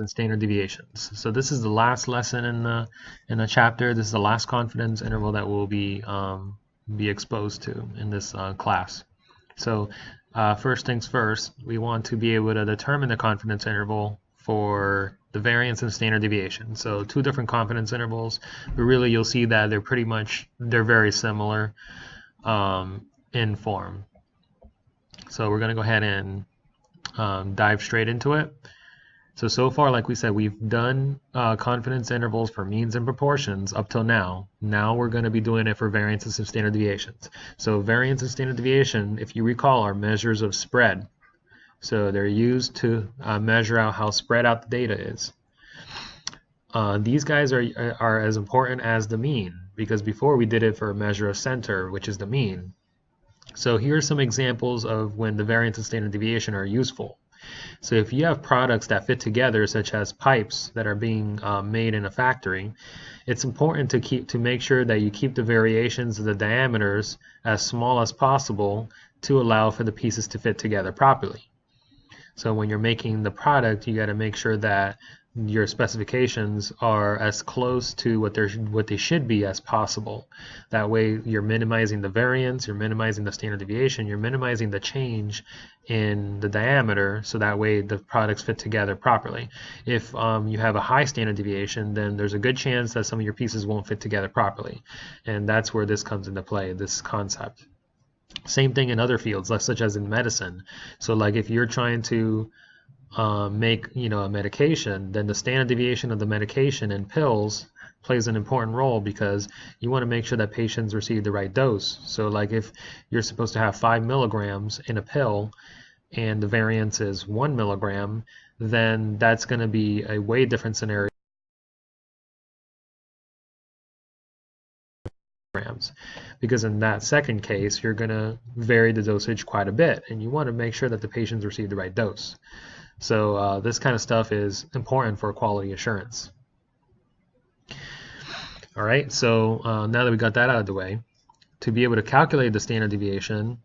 and standard deviations. So this is the last lesson in the chapter. This is the last confidence interval that we'll be exposed to in this class. So first things first, we want to be able to determine the confidence interval for the variance and standard deviation. So two different confidence intervals, but really you'll see that they're very similar in form. So we're going to go ahead and dive straight into it. So far, like we said, we've done confidence intervals for means and proportions up till now. Now we're going to be doing it for variances and standard deviations. So variance and standard deviation, if you recall, are measures of spread. So they're used to measure out how spread out the data is. These guys are as important as the mean, because before we did it for a measure of center, which is the mean. So here are some examples of when the variance and standard deviation are useful. So if you have products that fit together, such as pipes that are being made in a factory, it's important to make sure that you keep the variations of the diameters as small as possible to allow for the pieces to fit together properly. So when you're making the product, you got to make sure that your specifications are as close to what they should be as possible. That way you're minimizing the variance, you're minimizing the standard deviation, you're minimizing the change in the diameter, so that way the products fit together properly. If you have a high standard deviation, then there's a good chance that some of your pieces won't fit together properly. And that's where this comes into play, this concept. Same thing in other fields, such as in medicine. So like if you're trying to make a medication, then the standard deviation of the medication in pills plays an important role, because you want to make sure that patients receive the right dose. So like if you're supposed to have 5 milligrams in a pill and the variance is 1 milligram, then that's going to be a way different scenario, because in that second case you're going to vary the dosage quite a bit, and you want to make sure that the patients receive the right dose. So this kind of stuff is important for quality assurance. All right, so now that we got that out of the way, to be able to calculate the standard deviation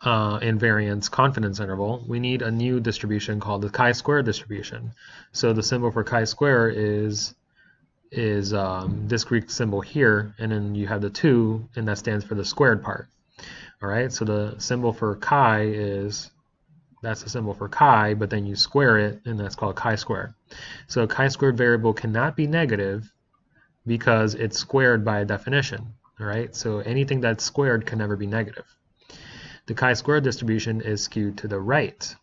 and variance confidence interval, we need a new distribution called the chi-square distribution. So the symbol for chi-square is this Greek symbol here, and then you have the 2, and that stands for the squared part. All right, so the symbol for chi that's the symbol for chi, but then you square it, and that's called chi-square. So a chi-squared variable cannot be negative because it's squared by definition. All right, so anything that's squared can never be negative. The chi-square distribution is skewed to the right.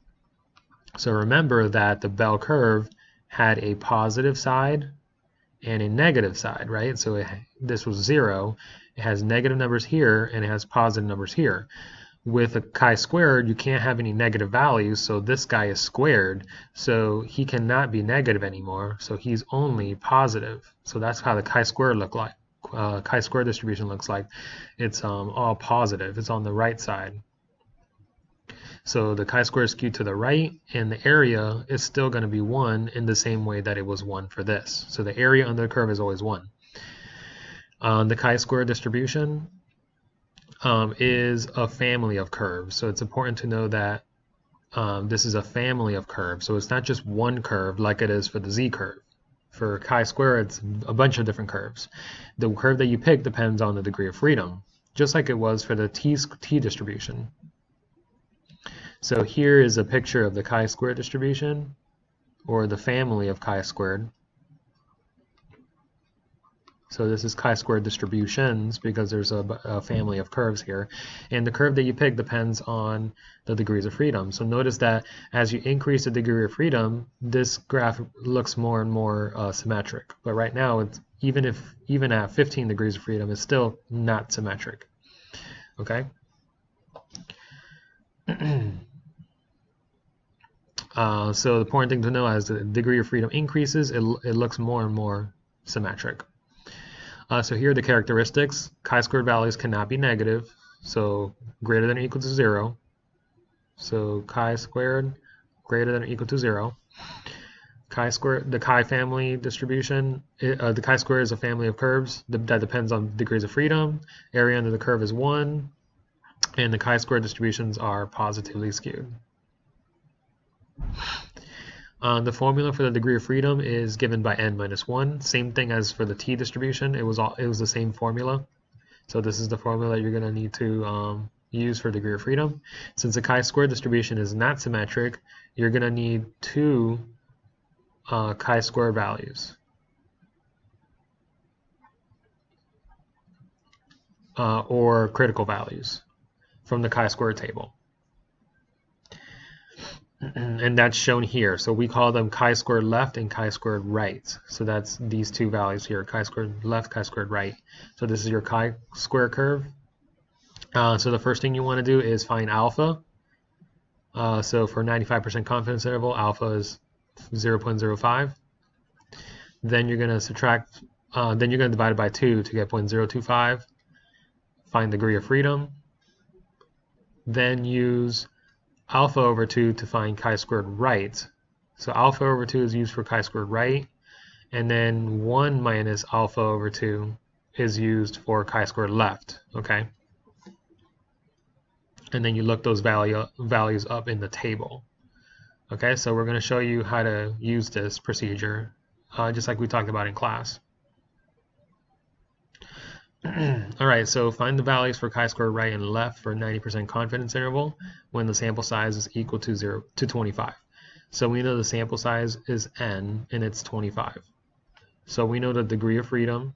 So remember that the bell curve had a positive side and a negative side, right? So this was 0. It has negative numbers here, and it has positive numbers here. With a chi-squared, you can't have any negative values, so this guy is squared, so he cannot be negative anymore, so he's only positive. So that's how the chi-square chi-square distribution looks like. It's all positive. It's on the right side. So the chi-square is skewed to the right, and the area is still going to be 1 in the same way that it was 1 for this. So the area under the curve is always 1. The chi-square distribution is a family of curves. So it's important to know that this is a family of curves. So it's not just one curve like it is for the z-curve. For chi-square, it's a bunch of different curves. The curve that you pick depends on the degree of freedom, just like it was for the t distribution. So here is a picture of the chi-square distribution, or the family of chi-squared. So this is chi-square distributions because there's a family of curves here. And the curve that you pick depends on the degrees of freedom. So notice that as you increase the degree of freedom, this graph looks more and more symmetric. But right now, it's even at 15 degrees of freedom, it's still not symmetric. Okay? So the important thing to know, as the degree of freedom increases, it looks more and more symmetric. So here are the characteristics. Chi-squared values cannot be negative, so greater than or equal to 0. So chi-squared greater than or equal to 0. Chi-squared, the chi-family distribution, the chi-square is a family of curves that depends on degrees of freedom. Area under the curve is 1, and the chi-square distributions are positively skewed. The formula for the degree of freedom is given by n minus 1. Same thing as for the t distribution. It was the same formula. So this is the formula you're going to need to use for degree of freedom. Since the chi-square distribution is not symmetric, you're going to need two chi-square values. Or critical values from the chi-square table. And that's shown here. So we call them chi-squared left and chi-squared right. So that's these two values here, chi-squared left, chi-squared right. So this is your chi-square curve. So the first thing you want to do is find alpha. So for 95% confidence interval, alpha is 0.05. Then you're going to subtract, then you're going to divide it by 2 to get 0.025. Find degree of freedom. Then use alpha over 2 to find chi-squared right. So alpha over 2 is used for chi-squared right, and then 1 minus alpha over 2 is used for chi-squared left, okay? And then you look those values up in the table. Okay, so we're going to show you how to use this procedure, just like we talked about in class. Alright, so find the values for chi-squared right and left for 90% confidence interval when the sample size is equal to 25. So we know the sample size is n and it's 25. So we know the degree of freedom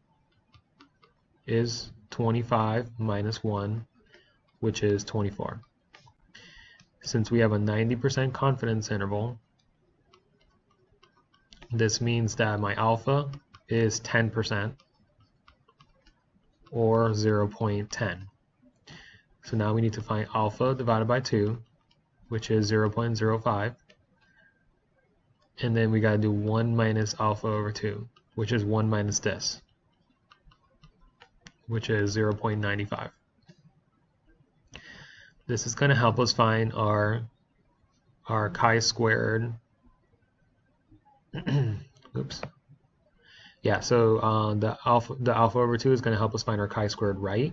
is 25 minus 1, which is 24. Since we have a 90% confidence interval, this means that my alpha is 10%. Or 0.10. So now we need to find alpha divided by 2, which is 0.05. And then we got to do 1 minus alpha over 2, which is 1 minus this, which is 0.95. This is going to help us find our chi-squared. Oops. Yeah, so the alpha over 2 is going to help us find our chi-squared right.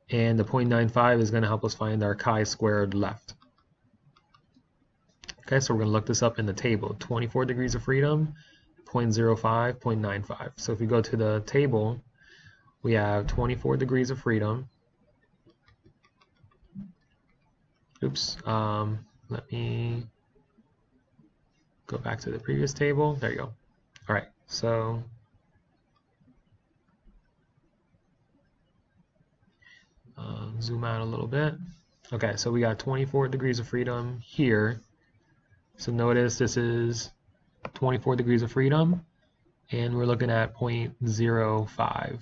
And the 0.95 is going to help us find our chi-squared left. Okay, so we're going to look this up in the table. 24 degrees of freedom, 0.05, 0.95. So if we go to the table, we have 24 degrees of freedom. Oops, let me go back to the previous table. There you go. All right, so zoom out a little bit. Okay, so we got 24 degrees of freedom here. So notice this is 24 degrees of freedom, and we're looking at 0.05.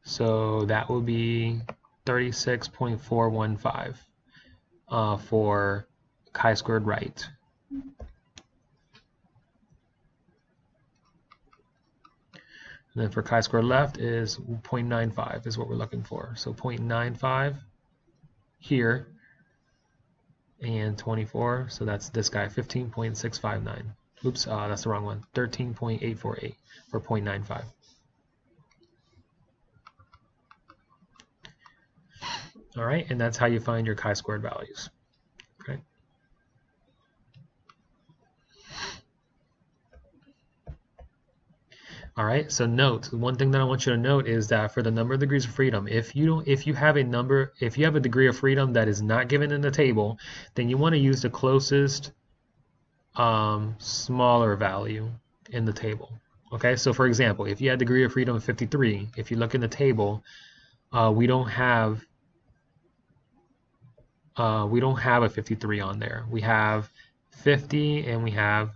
So that will be 36.415 for chi-squared right. And then for chi-squared left is 0.95 is what we're looking for. So 0.95 here and 24. So that's this guy, 15.659. Oops, that's the wrong one. 13.848 for 0.95. All right, and that's how you find your chi-squared values. Okay. All right, so note, one thing that I want you to note is that for the number of degrees of freedom, if you have a degree of freedom that is not given in the table, then you want to use the closest smaller value in the table. Okay, so for example, if you had degree of freedom of 53, if you look in the table, we don't have a 53 on there. We have 50 and we have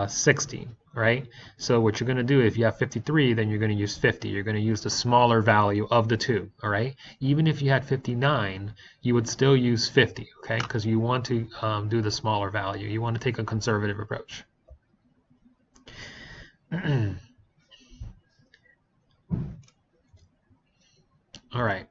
60, right? So what you're going to do, if you have 53, then you're going to use 50. You're going to use the smaller value of the two, all right? Even if you had 59, you would still use 50, okay? Because you want to do the smaller value. You want to take a conservative approach. All right.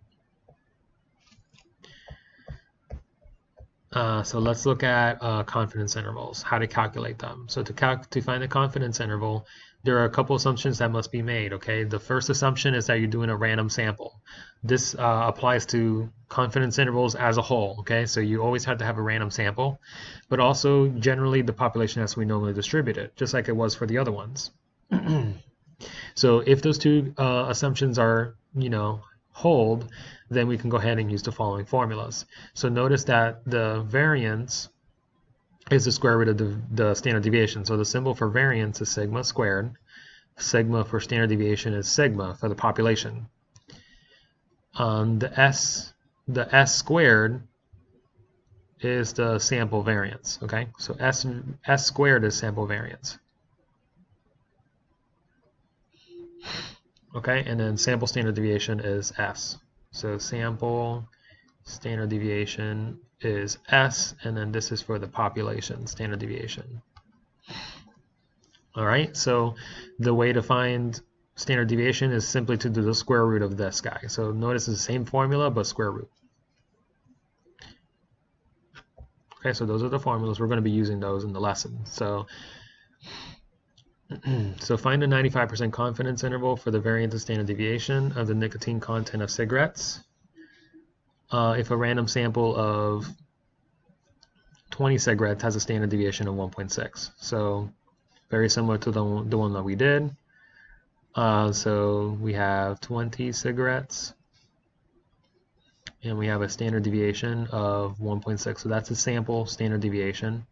So let's look at confidence intervals, how to calculate them. So to find the confidence interval, there are a couple assumptions that must be made, okay? The first assumption is that you're doing a random sample. This applies to confidence intervals as a whole, okay? So you always have to have a random sample, but also generally the population has to be normally distributed, just like it was for the other ones. So if those two assumptions are, hold, then we can go ahead and use the following formulas. So notice that the variance is the square root of the standard deviation. So the symbol for variance is sigma squared. Sigma for standard deviation is sigma for the population. The S squared is the sample variance. Okay, so S squared is sample variance. Okay, and then sample standard deviation is S. So sample standard deviation is S, and then this is for the population standard deviation. All right, so the way to find standard deviation is simply to do the square root of this guy. So notice it's the same formula, but square root. Okay, so those are the formulas. We're going to be using those in the lesson. So find a 95% confidence interval for the variance of standard deviation of the nicotine content of cigarettes. If a random sample of 20 cigarettes has a standard deviation of 1.6. So very similar to the one that we did. So we have 20 cigarettes and we have a standard deviation of 1.6. So that's a sample standard deviation,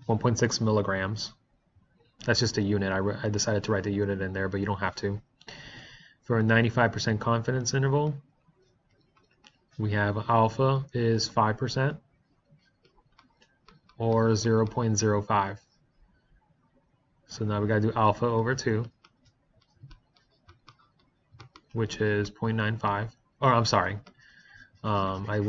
1.6 milligrams. That's just a unit. I decided to write the unit in there, but you don't have to. For a 95% confidence interval, we have alpha is 5% or 0.05. So now we got to do alpha over 2, which is 0.95. Or I'm sorry, I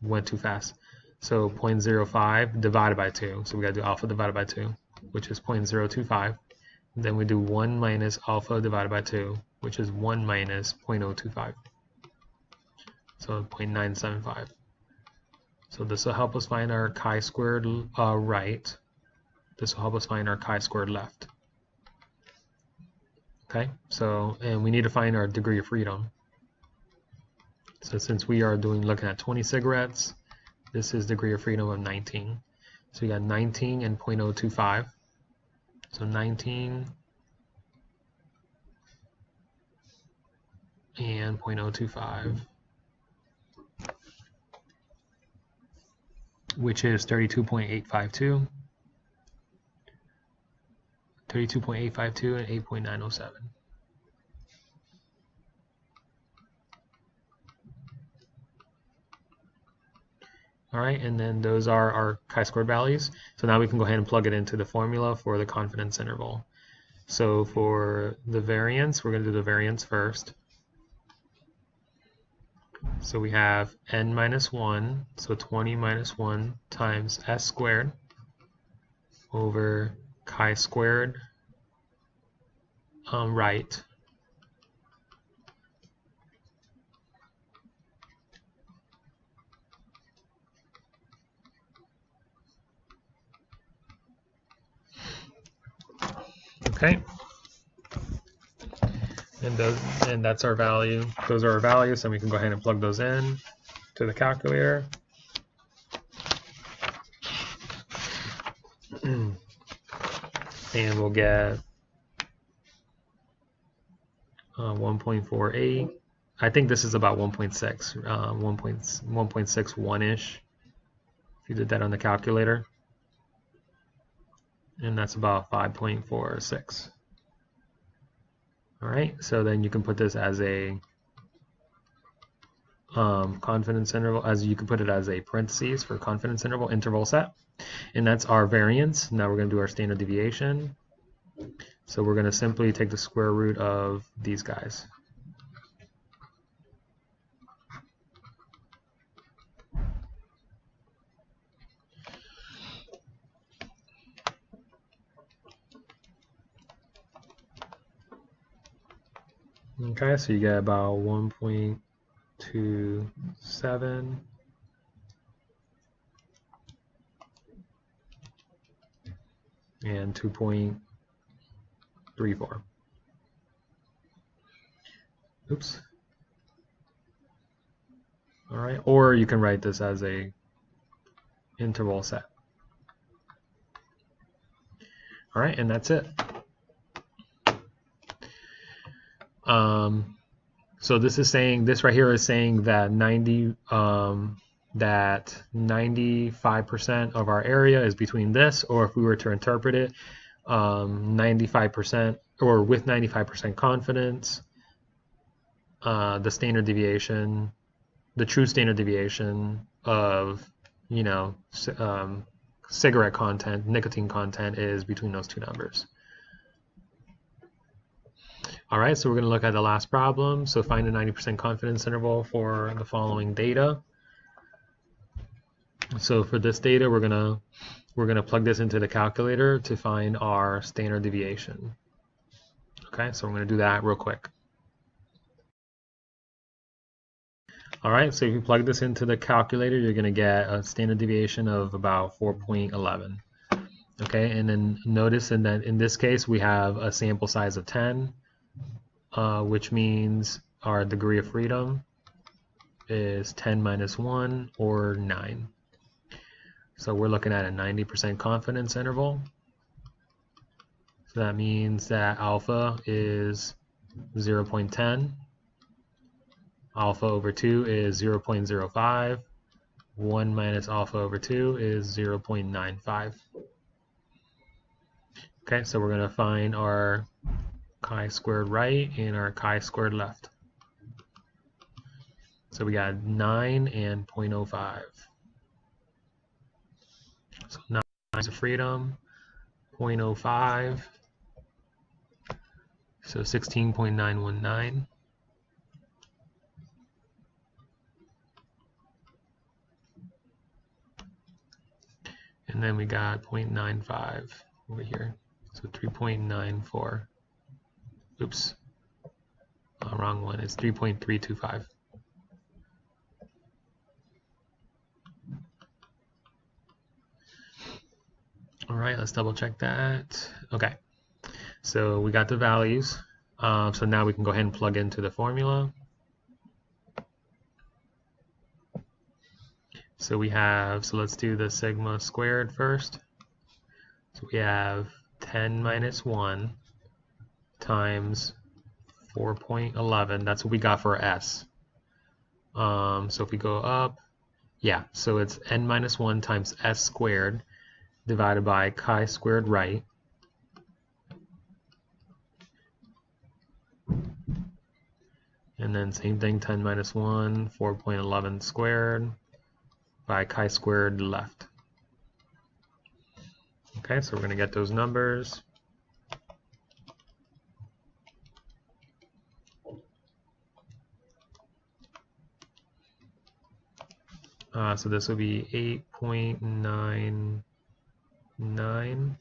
went too fast. So 0.05 divided by 2. So we got to do alpha divided by 2, which is 0.025. Then we do 1 minus alpha divided by 2, which is 1 minus 0.025. So 0.975. So this will help us find our chi-squared right. This will help us find our chi-squared left. Okay, so, and we need to find our degree of freedom. So since we are looking at 20 cigarettes, this is degree of freedom of 19. So we got 19 and 0.025. So 19 and 0.025, which is 32.852, 32.852 and 8.907. All right, and then those are our chi-squared values. So now we can go ahead and plug it into the formula for the confidence interval. So for the variance, we're going to do the variance first. So we have n minus 1, so 20 minus 1 times s squared over chi-squared right okay, and that's our value. Those are our values, and we can go ahead and plug those in to the calculator. And we'll get 1.48. I think this is about 1.6, 1.61-ish, if you did that on the calculator. And that's about 5.46. All right, so then you can put this as a confidence interval, as you can put it as a parentheses for confidence interval set. And that's our variance. Now we're going to do our standard deviation. So we're going to simply take the square root of these guys. Okay, so you get about 1.27 and 2.34. Oops. All right, or you can write this as a interval set. All right, and that's it. So this is saying, this right here is saying that 95% of our area is between this, or if we were to interpret it, 95% or with 95% confidence, the standard deviation, the true standard deviation of, you know, cigarette content, nicotine content is between those two numbers. All right, so we're going to look at the last problem. So find a 90% confidence interval for the following data. So for this data, we're gonna plug this into the calculator to find our standard deviation. Okay, so we're going to do that real quick. All right, so if you plug this into the calculator, you're going to get a standard deviation of about 4.11. Okay, and then notice in this case we have a sample size of 10, which means our degree of freedom is 10 minus 1, or 9. So we're looking at a 90% confidence interval. So that means that alpha is 0.10. Alpha over 2 is 0.05. 1 minus alpha over 2 is 0.95. Okay, so we're going to find our chi-squared right and our chi-squared left. So we got 9 and 0.05. So 9 is of freedom, 0.05, so 16.919. And then we got 0.95 over here, so 3.94. Oops, wrong one, it's 3.325. All right, let's double check that. Okay, so we got the values. So now we can go ahead and plug into the formula. So we have, so let's do the sigma squared first. So we have 10 minus 1 times 4.11. That's what we got for S. So if we go up, yeah, so it's n minus 1 times S squared divided by chi-squared right. And then same thing, 10 minus 1, 4.11 squared by chi-squared left. Okay, so we're going to get those numbers. So this will be 8.99.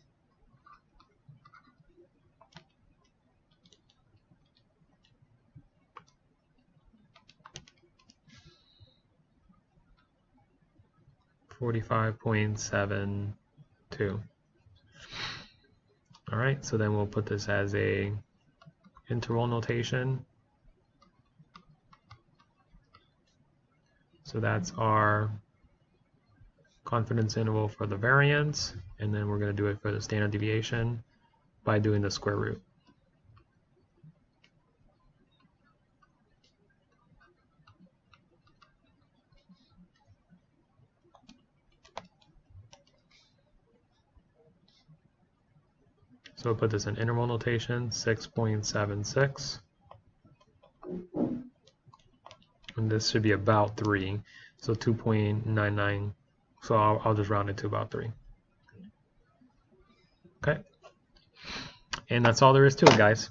45.72. All right, so then we'll put this as a interval notation. So that's our confidence interval for the variance, and then we're going to do it for the standard deviation by doing the square root. So we'll put this in interval notation, 6.76. And this should be about 3, so 2.99. So I'll just round it to about 3. Okay. And that's all there is to it, guys.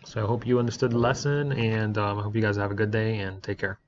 So I hope you understood the lesson, and I hope you guys have a good day, and take care.